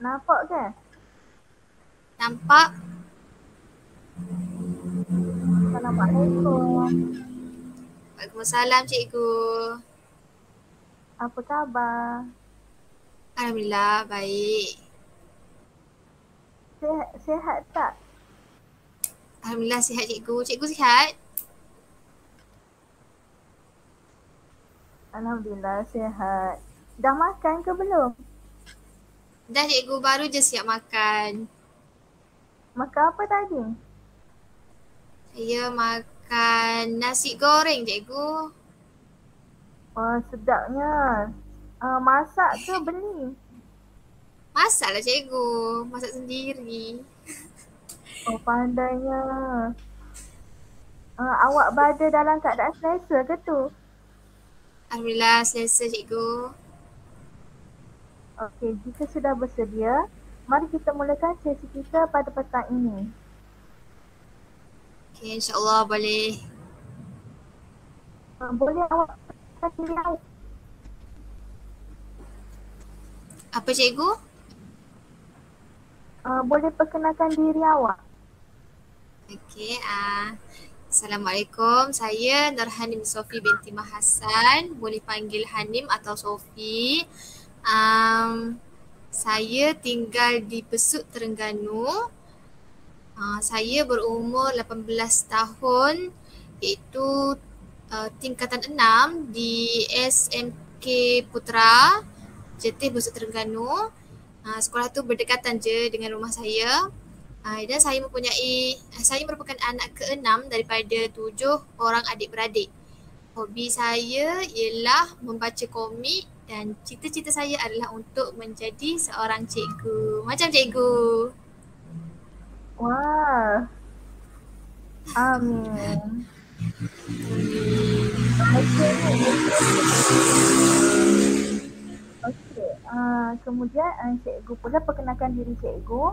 Nampak kan? Nampak? Assalamualaikum. Waalaikumsalam cikgu. Apa khabar? Alhamdulillah baik. Sihat tak? Alhamdulillah sihat cikgu. Cikgu sihat? Alhamdulillah sihat. Dah makan ke belum? Dah cikgu, baru je siap makan. Makan apa tadi? Saya makan nasi goreng cikgu. Wah, sedapnya. Masak ke beli? Masak lah cikgu. Masak sendiri. Oh, pandainya. Awak berada dalam keadaan selesa ke tu? Alhamdulillah selesa cikgu. Okey, jika sudah bersedia, mari kita mulakan sesi kita pada petang ini. Okay, insyaAllah boleh. Boleh awak perkenalkan diri awak? Apa cikgu? Boleh perkenalkan diri awak? Okay. Assalamualaikum. Saya Nurhanim Sofi binti Mahasan. Boleh panggil Hanim atau Sofi. Saya tinggal di Besut, Terengganu. Saya berumur 18 tahun iaitu tingkatan 6 di SMK Putra, Jetih Besut Terengganu. Sekolah tu berdekatan je dengan rumah saya. Dan saya merupakan anak keenam daripada 7 orang adik-beradik. Hobi saya ialah membaca komik dan cita-cita saya adalah untuk menjadi seorang cikgu. Macam cikgu. Wah, amin. Bahagianya okey. Kemudian cikgu pula perkenalkan diri cikgu.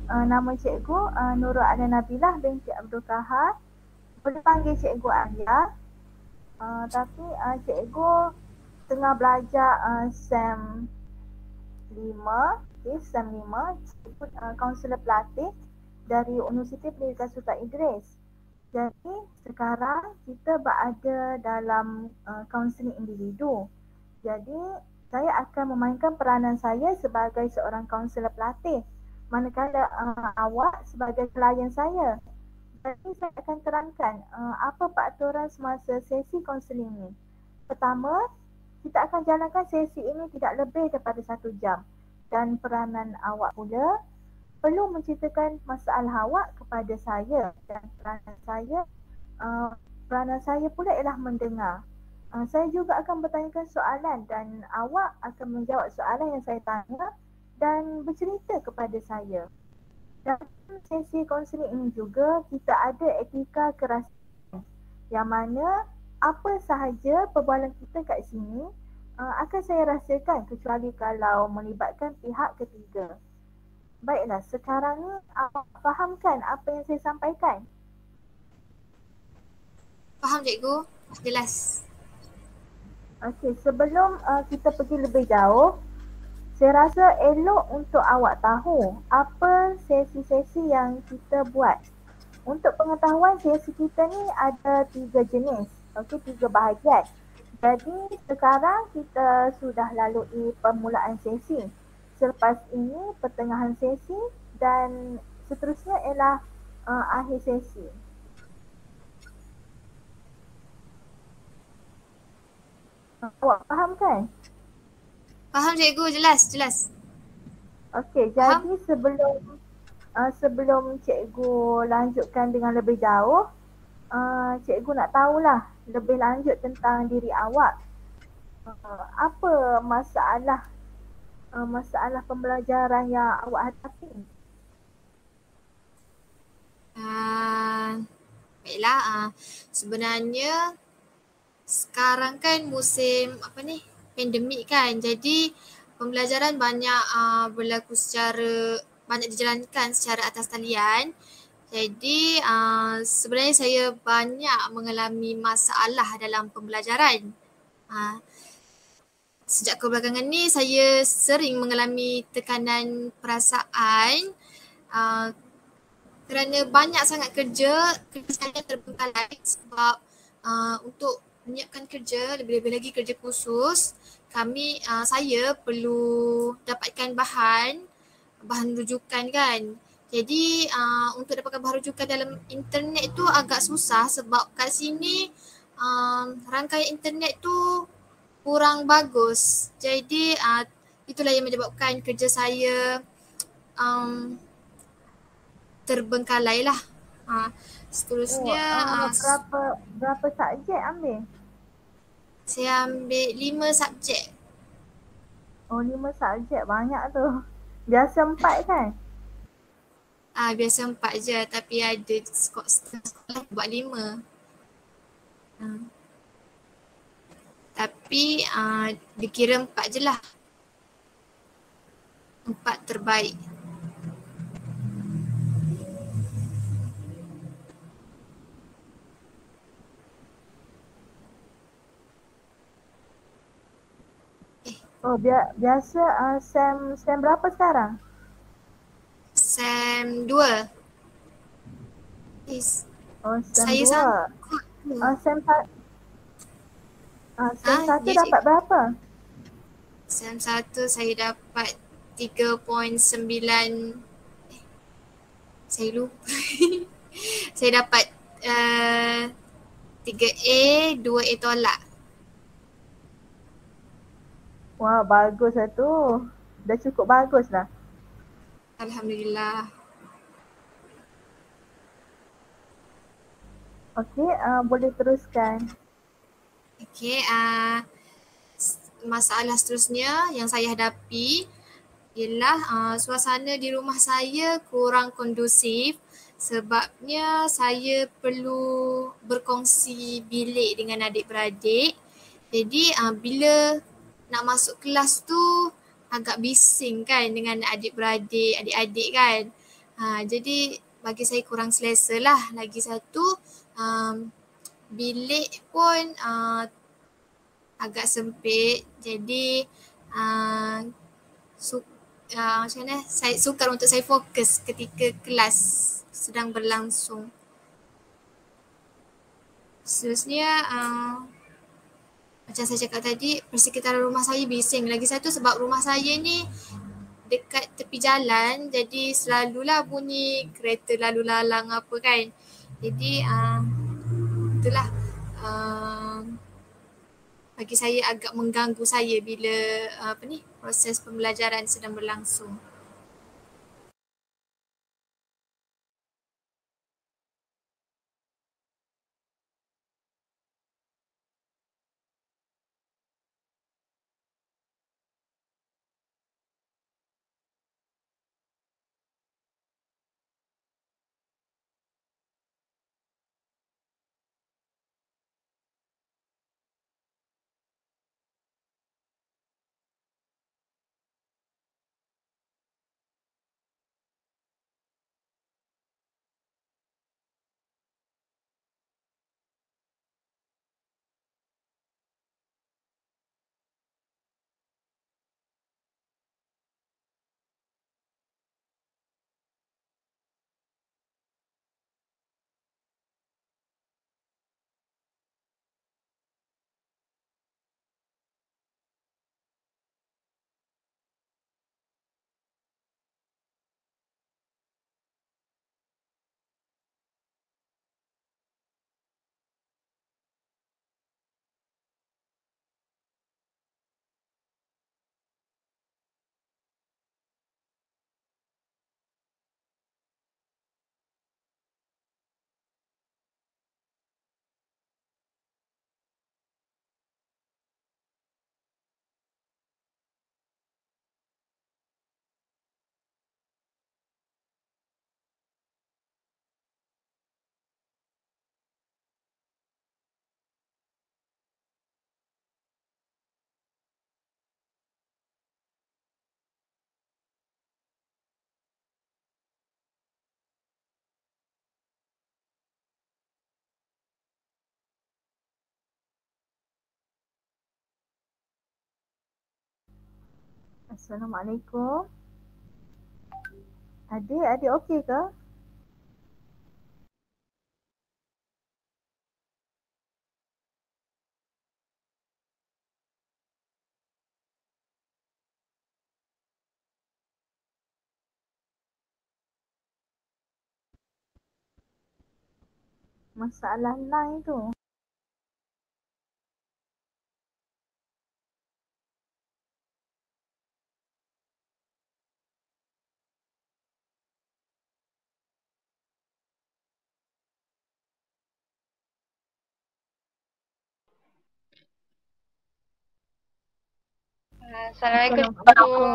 Nama cikgu Nurul Alia Nabilah binti Abdul Kahar. Boleh panggil cikgu Alia. Tapi cikgu tengah belajar SEM 5, okay, SEM 5, cikgu kaunselor pelatih dari Universiti Pendidikan Sultan Idris. Jadi sekarang kita berada dalam kaunseling individu. Jadi saya akan memainkan peranan saya sebagai seorang kaunselor pelatih, manakala awak sebagai klien saya. Jadi saya akan terangkan apa peraturan semasa sesi kaunseling ini. Pertama, kita akan jalankan sesi ini tidak lebih daripada 1 jam. Dan peranan awak pula perlu menceritakan masalah awak kepada saya. Dan uh, peranan saya pula ialah mendengar. Saya juga akan bertanyakan soalan dan awak akan menjawab soalan yang saya tanya dan bercerita kepada saya. Dalam sesi kaunseling ini juga kita ada etika kerahsiaan yang mana apa sahaja perbualan kita kat sini akan saya rahsiakan kecuali kalau melibatkan pihak ketiga. Baiklah, sekarang ni awak fahamkan apa yang saya sampaikan? Faham cikgu? Jelas. Okey, sebelum kita pergi lebih jauh, saya rasa elok untuk awak tahu apa sesi-sesi yang kita buat. Untuk pengetahuan, sesi kita ni ada 3 jenis, okey, 3 bahagian. Jadi sekarang kita sudah lalui permulaan sesi. Selepas ini pertengahan sesi dan seterusnya ialah akhir sesi. Awak faham kan? Faham cikgu, jelas, jelas. Okey, Faham? jadi sebelum cikgu lanjutkan dengan lebih jauh, cikgu nak tahulah lebih lanjut tentang diri awak. Apa masalah pembelajaran yang awak hadapi? Baiklah, sebenarnya sekarang kan musim pandemik kan. Jadi pembelajaran banyak dijalankan secara atas talian. Jadi sebenarnya saya banyak mengalami masalah dalam pembelajaran. sejak kebelakangan ni saya sering mengalami tekanan perasaan uh, kerana banyak sangat kerja saya terbengkalai sebab untuk menyiapkan kerja, lebih-lebih lagi kerja khusus, saya perlu dapatkan bahan rujukan kan. Jadi untuk dapatkan bahan rujukan dalam internet tu agak susah sebab kat sini rangkaian internet tu kurang bagus. Jadi itulah yang menyebabkan kerja saya terbengkalai lah. Oh, Seterusnya berapa subjek ambil? saya ambil 5 subjek. Oh, 5 subjek banyak tu. Biasa 4 kan? Biasa 4 je tapi ada sekolah buat 5. Tapi dikira 4 je lah. 4 terbaik. Oh, biasa sem berapa sekarang? Sem 2. Oh, sem Saya 2. sangkut tu. Sem 1 Ya dapat cik. berapa? Sem 1 saya dapat 3.9. Saya lupa. Saya dapat 3A, 2A tolak. Wah, bagus lah tu. Dah cukup bagus lah. Alhamdulillah. Okey, boleh teruskan. Okey, masalah seterusnya yang saya hadapi ialah suasana di rumah saya kurang kondusif sebabnya saya perlu berkongsi bilik dengan adik-beradik. Jadi bila nak masuk kelas tu agak bising kan dengan adik-beradik, adik-adik kan. Jadi bagi saya kurang selesa lah. Lagi satu bilik pun agak sempit. Jadi macam mana, saya sukar untuk saya fokus ketika kelas sedang berlangsung. Seterusnya macam saya cakap tadi, persekitaran rumah saya bising. Lagi satu sebab rumah saya ni dekat tepi jalan, jadi selalulah bunyi kereta lalu lalang apa kan. Jadi itulah bagi saya agak mengganggu saya bila proses pembelajaran sedang berlangsung. Assalamualaikum. Adik okey ke? Masalah line tu. Assalamualaikum Assalamualaikum.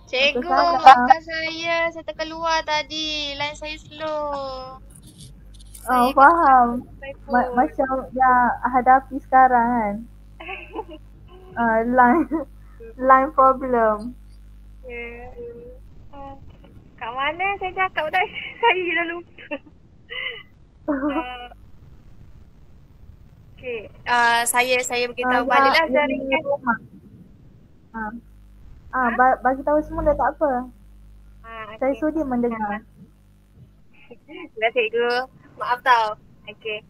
cikgu. Cikgu, Waalaikumsalam. maafkan saya terkeluar tadi. Line saya slow. Saya kena Faham. sampai pun. Macam yang hadapi sekarang kan. Line line problem. Ya. Kat mana saya cakap tadi? Saya dah lupa. Okey. Saya beritahu baliklah Yang seringkan. rumah. Bagi tahu semula tak apa. Saya Okey. sudi mendengar. Terima cikgu. Maaf tau. Okey.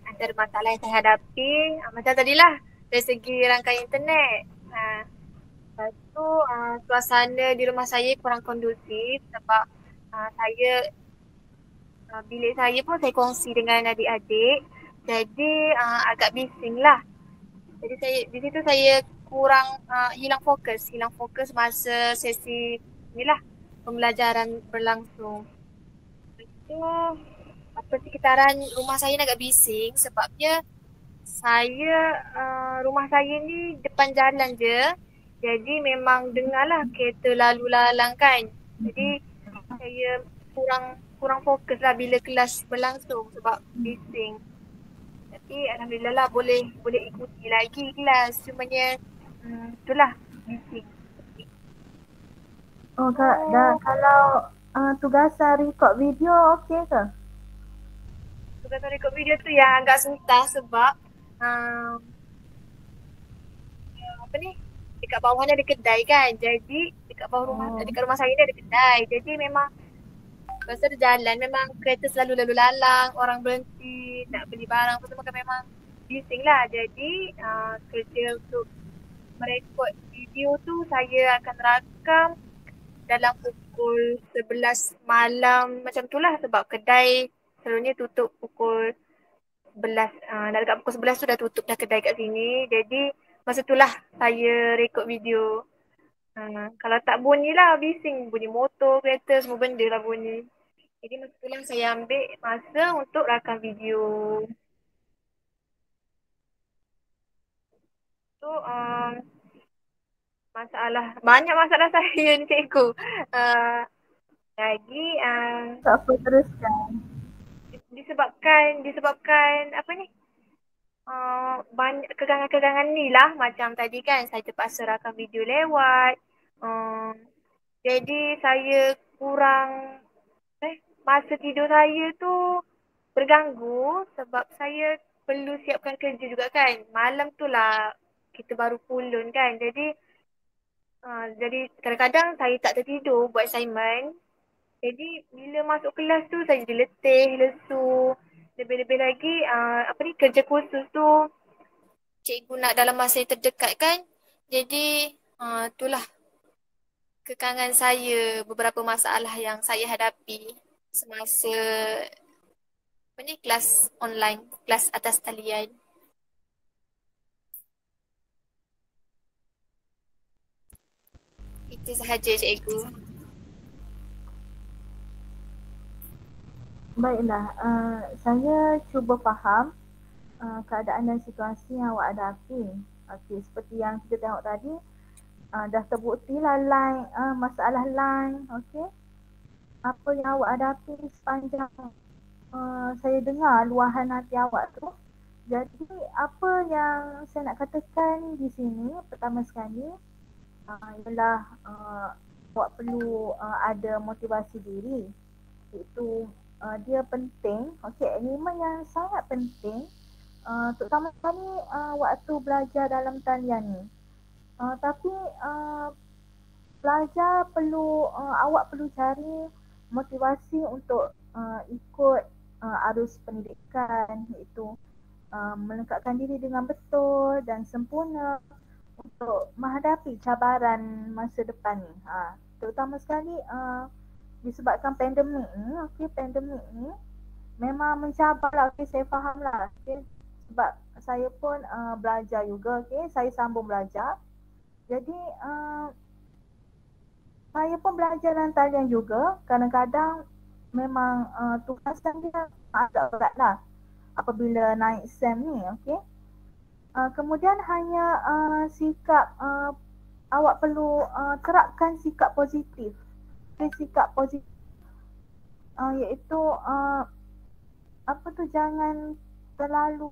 Antara masalah yang saya hadapi, macam tadilah dari segi rangkaian internet. Lepas tu suasana di rumah saya kurang kondusif sebab saya bilik saya pun saya kongsi dengan adik-adik. Jadi agak bising lah. Jadi saya di situ saya kurang hilang fokus masa sesi inilah pembelajaran berlangsung. Itu persekitaran rumah saya ni agak bising sebabnya saya rumah saya ni depan jalan je. Jadi memang dengarlah kereta lalu lalang kan. Jadi saya kurang fokus lah bila kelas berlangsung sebab bising. Tapi alhamdulillah lah boleh ikuti lagi kelas. Cumanya itulah bising. Kak, kalau tugasan record video okey ke? Tugasan rekod video tu yang agak susah sebab apa ni, dekat bawah ni ada kedai kan. Jadi dekat bawah dekat rumah saya ni ada kedai. Jadi memang masa ada jalan memang kereta selalu lalu lalang, orang berhenti nak beli barang apa semua kan, memang bising lah. Jadi kerja untuk merekod video tu saya akan rakam dalam pukul 11 malam macam tu lah sebab kedai selalunya tutup pukul 11. Dah dekat pukul 11 tu dah tutup dah kedai kat sini. Jadi masa tu lah saya rekod video. Kalau tak bunyi lah bising. Bunyi motor, kereta, semua benda lah bunyi. Jadi masa tu lah saya ambil masa untuk rakam video. Tu banyak masalah saya ni cikgu. Lagi Tak apa, teruskan. disebabkan apa ni? Banyak kegangan-kegangan ni lah macam tadi kan saya terpaksa rakam video lewat. Jadi saya kurang masa tidur saya tu berganggu sebab saya perlu siapkan kerja juga kan. Malam tu lah kita baru pulun kan. Jadi kadang-kadang saya tak tertidur buat assignment. Jadi bila masuk kelas tu saya jadi letih, lesu. Lebih-lebih lagi kerja kursus tu cikgu nak dalam masa yang terdekat kan. Jadi itulah kekangan saya, beberapa masalah yang saya hadapi semasa kelas online, kelas atas talian. Itu sahaja cikgu. Baiklah, saya cuba faham keadaan dan situasi yang awak hadapi. Okey, seperti yang kita tengok tadi, dah terbuktilah line, masalah line, okey. Apa yang awak hadapi sepanjang saya dengar luahan hati awak tu. Jadi apa yang saya nak katakan di sini pertama sekali ialah awak perlu ada motivasi diri. Itu dia penting. Okey, elemen yang sangat penting terutama sekali waktu belajar dalam talian ni. Tapi pelajar perlu awak perlu cari motivasi untuk ikut arus pendidikan, iaitu melengkapkan diri dengan betul dan sempurna untuk menghadapi cabaran masa depan ni. Terutama sekali disebabkan pandemik ni, pandemik ni memang mencabar lah, saya faham lah. Sebab saya pun belajar juga, saya sambung belajar. Jadi saya pun belajar dalam talian juga. Kadang-kadang memang tugasan dia agak berat lah apabila naik SEM ni, kemudian hanya sikap awak perlu terapkan sikap positif. Sikap positif iaitu jangan terlalu,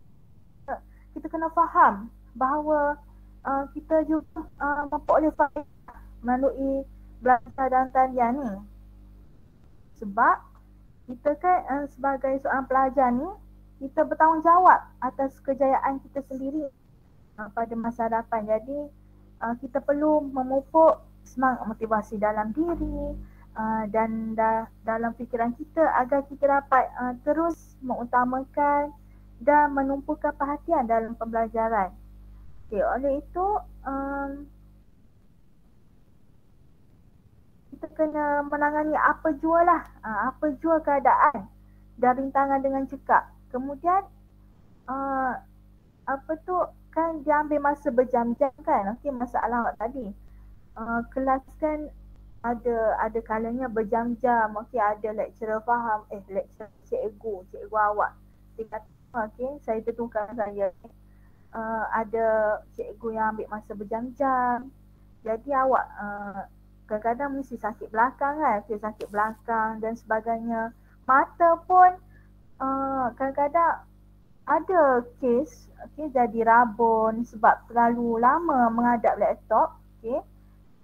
kita kena faham bahawa kita juga memperoleh faedah melalui belajar dalam talian ni. Sebab kita kan sebagai seorang pelajar ni, kita bertanggungjawab atas kejayaan kita sendiri pada masa hadapan. Jadi kita perlu memupuk semangat motivasi dalam diri dan dalam fikiran kita agar kita dapat terus mengutamakan dan menumpukan perhatian dalam pembelajaran. Oleh itu kita kena menangani apa jua keadaan dan rintangan dengan cekap. Kemudian kan dia ambil masa berjam-jam kan, masalah awak tadi. Kelas kan ada kalanya berjam-jam, ada lecturer faham, lecturer cikgu awak. Dia kata, saya tentukan saya. Ada cikgu yang ambil masa berjam-jam. Jadi awak kadang-kadang mesti sakit belakang kan, sakit belakang dan sebagainya. Mata pun kadang-kadang ada kes jadi rabun sebab terlalu lama menghadap laptop.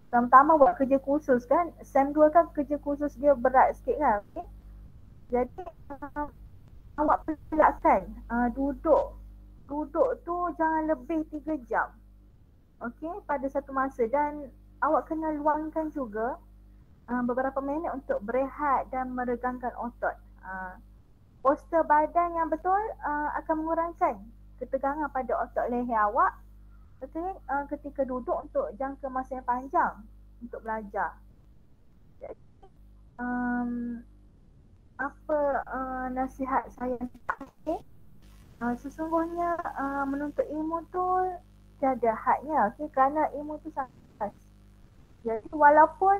Terutama buat kerja khusus kan, SEM 2 kan kerja khusus dia berat sikit kan. Jadi awak perlu elakkan duduk tu jangan lebih 3 jam pada satu masa, dan awak kena luangkan juga beberapa minit untuk berehat dan meregangkan otot. Postur badan yang betul akan mengurangkan ketegangan pada otot leher awak ketika duduk untuk jangka masa yang panjang untuk belajar. Jadi nasihat saya sesungguhnya menuntut ilmu tu tiada hadnya, kerana ilmu tu sangat luas. Jadi walaupun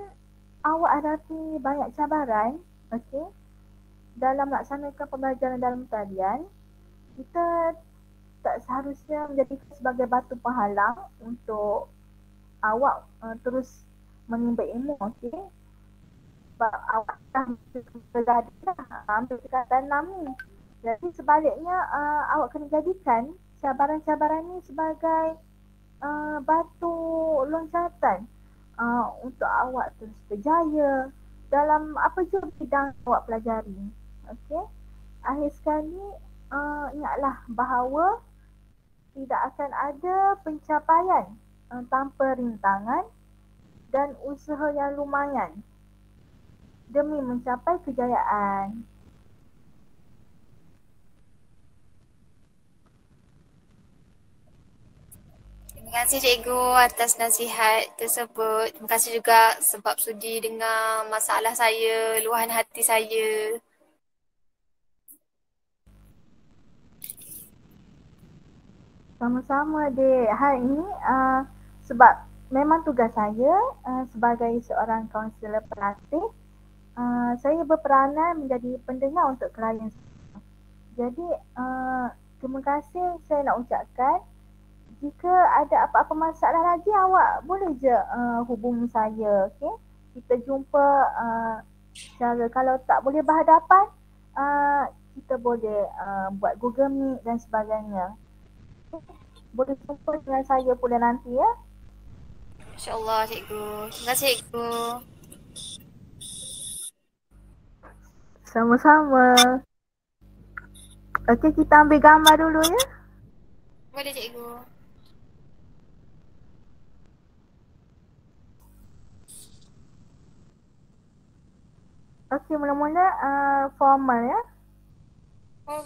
awak hadapi banyak cabaran dalam melaksanakan pembelajaran dalam talian, kita tak seharusnya menjadi sebagai batu penghalang untuk awak terus menimba ilmu. Sebab awak dah ambil tingkatan 6 ni. Jadi sebaliknya awak kena jadikan cabaran-cabaran ni sebagai batu loncatan untuk awak terus berjaya dalam apa jua bidang awak pelajari. Akhir sekali ingatlah bahawa tidak akan ada pencapaian tanpa rintangan dan usaha yang lumayan demi mencapai kejayaan. Terima kasih cikgu atas nasihat tersebut. Terima kasih juga sebab sudi dengar masalah saya, luahan hati saya. Sama-sama dek. Hari ini sebab memang tugas saya sebagai seorang kaunselor pelatih, saya berperanan menjadi pendengar untuk klien. Jadi terima kasih saya nak ucapkan. Jika ada apa-apa masalah lagi, awak boleh je hubungi saya. Kita jumpa cara, kalau tak boleh berhadapan, kita boleh buat Google Meet dan sebagainya. Boleh jumpa dengan saya pula nanti ya. InsyaAllah cikgu. Terima kasih cikgu. Sama-sama. Okey, kita ambil gambar dulu ya. Boleh cikgu. Okey, mula-mula formal ya. Oh.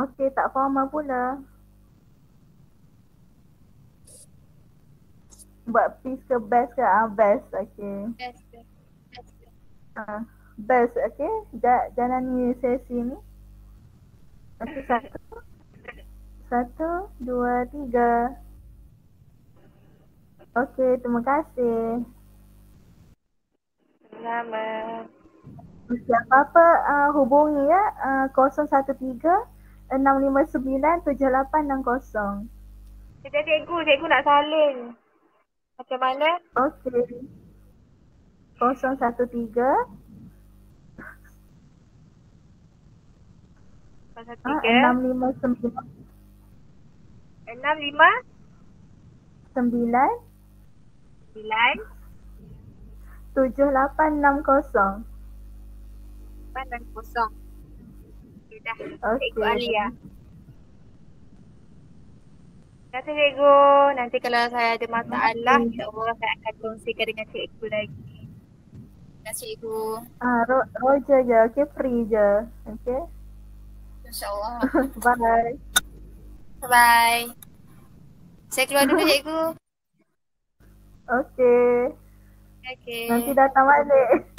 Okey, tak formal pula. Buat peace ke best ke? Best. Okey. Yes, yes, yes, yes. Best. Okey. Jalani sesi ni. Okey, satu. Satu, dua, tiga. Okey, terima kasih. Sama. Okey, apa-apa hubungi ya 013 659 7860. Sekejap cikgu nak salin. Macam mana? Okey. 013 3 659 6, 5, 9 9, 7860. 8 dan 0. Okay, dah. Cikgu Okey. Alia. Terima kasih cikgu. Nanti kalau saya ada masalah, insyaAllah saya akan kongsikan dengan cikgu lagi. Terima kasih cikgu. Roger je. Okey, free je. Okey. InsyaAllah. Bye. Bye-bye. Saya keluar dulu cikgu. Okey. Okay. Nanti datang balik.